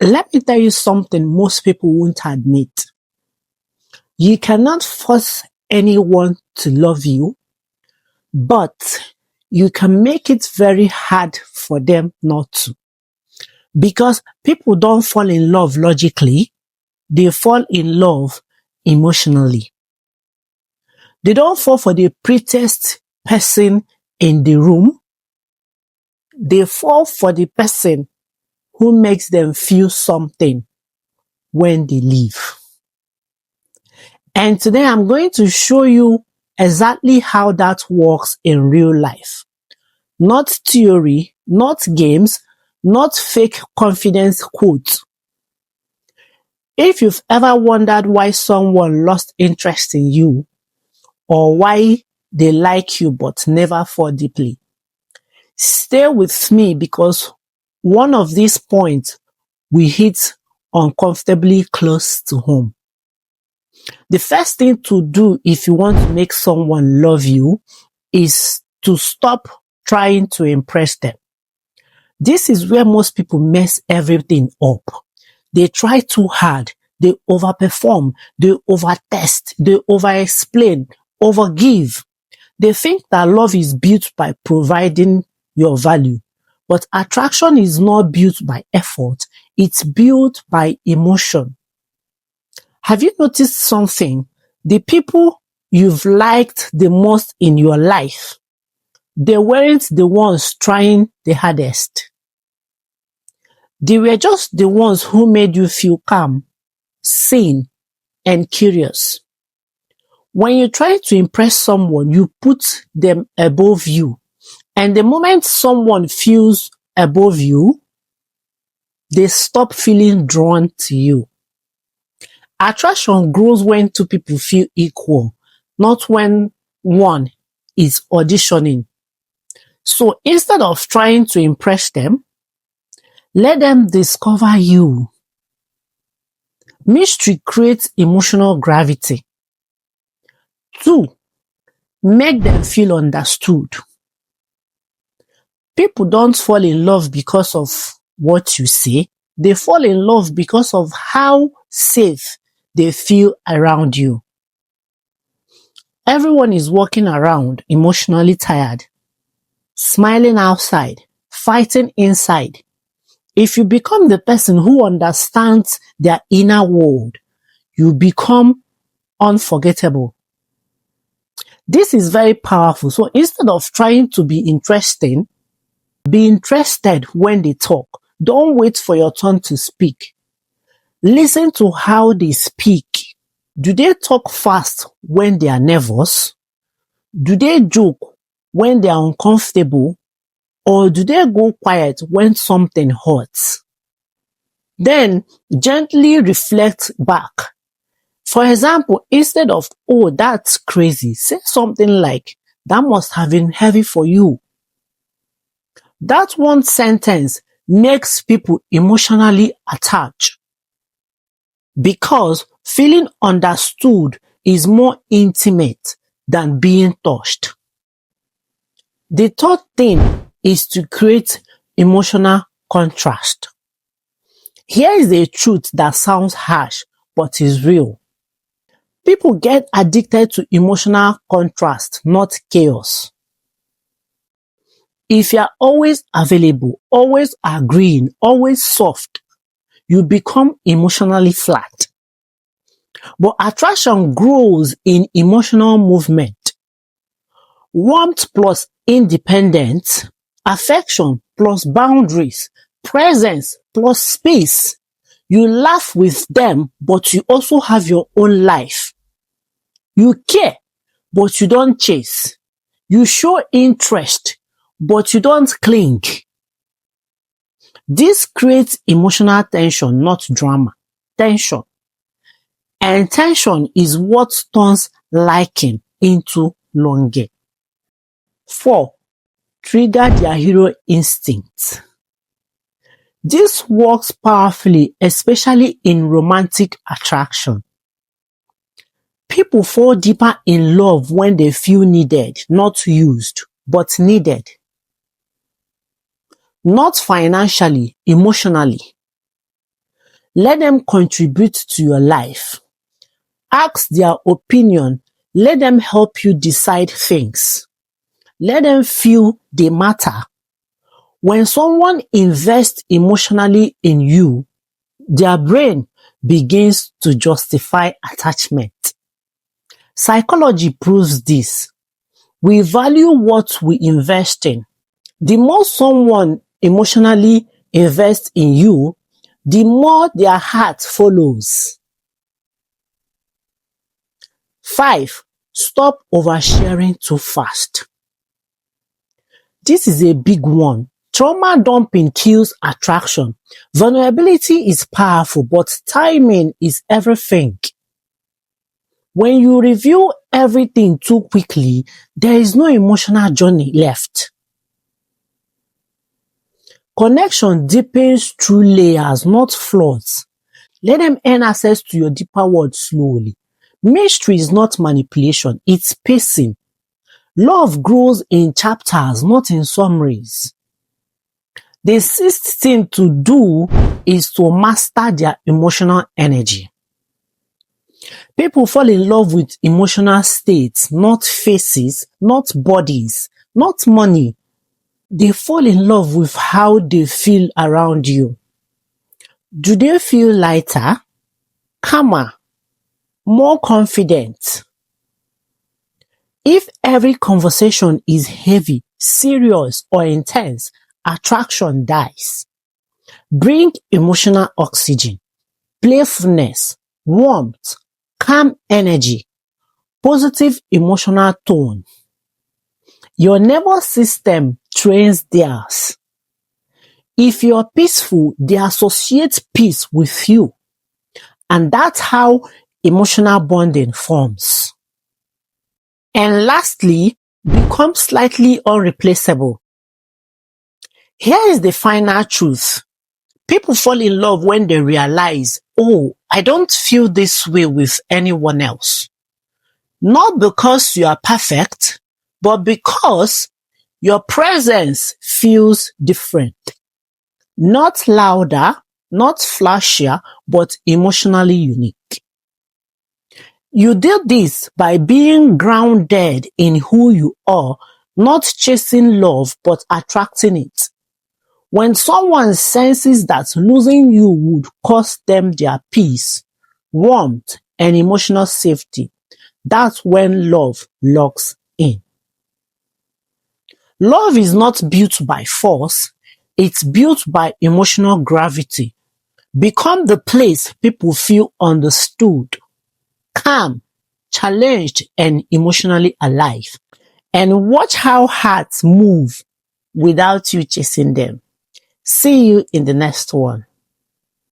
Let me tell you something most people won't admit. You cannot force anyone to love you, but you can make it very hard for them not to. Because people don't fall in love logically, they fall in love emotionally. They don't fall for the prettiest person in the room. They fall for the person who makes them feel something when they leave. And today I'm going to show you exactly how that works in real life. Not theory, not games, not fake confidence quotes. If you've ever wondered why someone lost interest in you, or why they like you but never fall deeply, stay with me, because one of these points will hit uncomfortably close to home. The first thing to do if you want to make someone love you is to stop trying to impress them. This is where most people mess everything up. They try too hard. They overperform. They overtest. They overexplain, overgive. They think that love is built by providing your value. But attraction is not built by effort. It's built by emotion. Have you noticed something? The people you've liked the most in your life, they weren't the ones trying the hardest. They were just the ones who made you feel calm, sane, and curious. When you try to impress someone, you put them above you. And the moment someone feels above you, they stop feeling drawn to you. Attraction grows when two people feel equal, not when one is auditioning. So instead of trying to impress them, let them discover you. Mystery creates emotional gravity. 2, make them feel understood. People don't fall in love because of what you say. They fall in love because of how safe they feel around you. Everyone is walking around emotionally tired, smiling outside, fighting inside. If you become the person who understands their inner world, you become unforgettable. This is very powerful. So instead of trying to be interesting, be interested when they talk. Don't wait for your turn to speak. Listen to how they speak. Do they talk fast when they are nervous? Do they joke when they are uncomfortable? Or do they go quiet when something hurts? Then gently reflect back. For example, instead of, "Oh, that's crazy," say something like, "That must have been heavy for you." That one sentence makes people emotionally attached, because feeling understood is more intimate than being touched. The third thing is to create emotional contrast. Here is a truth that sounds harsh, but is real. People get addicted to emotional contrast, not chaos. If you are always available, always agreeing, always soft, you become emotionally flat. But attraction grows in emotional movement. Warmth plus independence, affection plus boundaries, presence plus space. You laugh with them, but you also have your own life. You care, but you don't chase. You show interest, but you don't cling. This creates emotional tension, not drama. Tension. And tension is what turns liking into longing. 4, trigger their hero instinct. This works powerfully, especially in romantic attraction. People fall deeper in love when they feel needed, not used, but needed. Not financially, emotionally. Let them contribute to your life. Ask their opinion. Let them help you decide things. Let them feel they matter. When someone invests emotionally in you, their brain begins to justify attachment. Psychology proves this. We value what we invest in. The more someone emotionally invests in you, the more their heart follows. 5. Stop oversharing too fast. This is a big one. Trauma dumping kills attraction. Vulnerability is powerful, but timing is everything. When you reveal everything too quickly, there is no emotional journey left. Connection deepens through layers, not flaws. Let them earn access to your deeper world slowly. Mystery is not manipulation, it's pacing. Love grows in chapters, not in summaries. The sixth thing to do is to master their emotional energy. People fall in love with emotional states, not faces, not bodies, not money. They fall in love with how they feel around you. Do they feel lighter, calmer, more confident? If every conversation is heavy, serious, or intense, attraction dies. Bring emotional oxygen, playfulness, warmth, calm energy, positive emotional tone. Your nervous system trains theirs. If you're peaceful, they associate peace with you. And that's how emotional bonding forms. And lastly, become slightly unreplaceable. Here is the final truth. People fall in love when they realize, oh, I don't feel this way with anyone else. Not because you are perfect, but because your presence feels different. Not louder, not flashier, but emotionally unique. You did this by being grounded in who you are, not chasing love, but attracting it. When someone senses that losing you would cost them their peace, warmth, and emotional safety, that's when love locks in. Love is not built by force, it's built by emotional gravity. Become the place people feel understood, calm, challenged, and emotionally alive. And watch how hearts move without you chasing them. See you in the next one.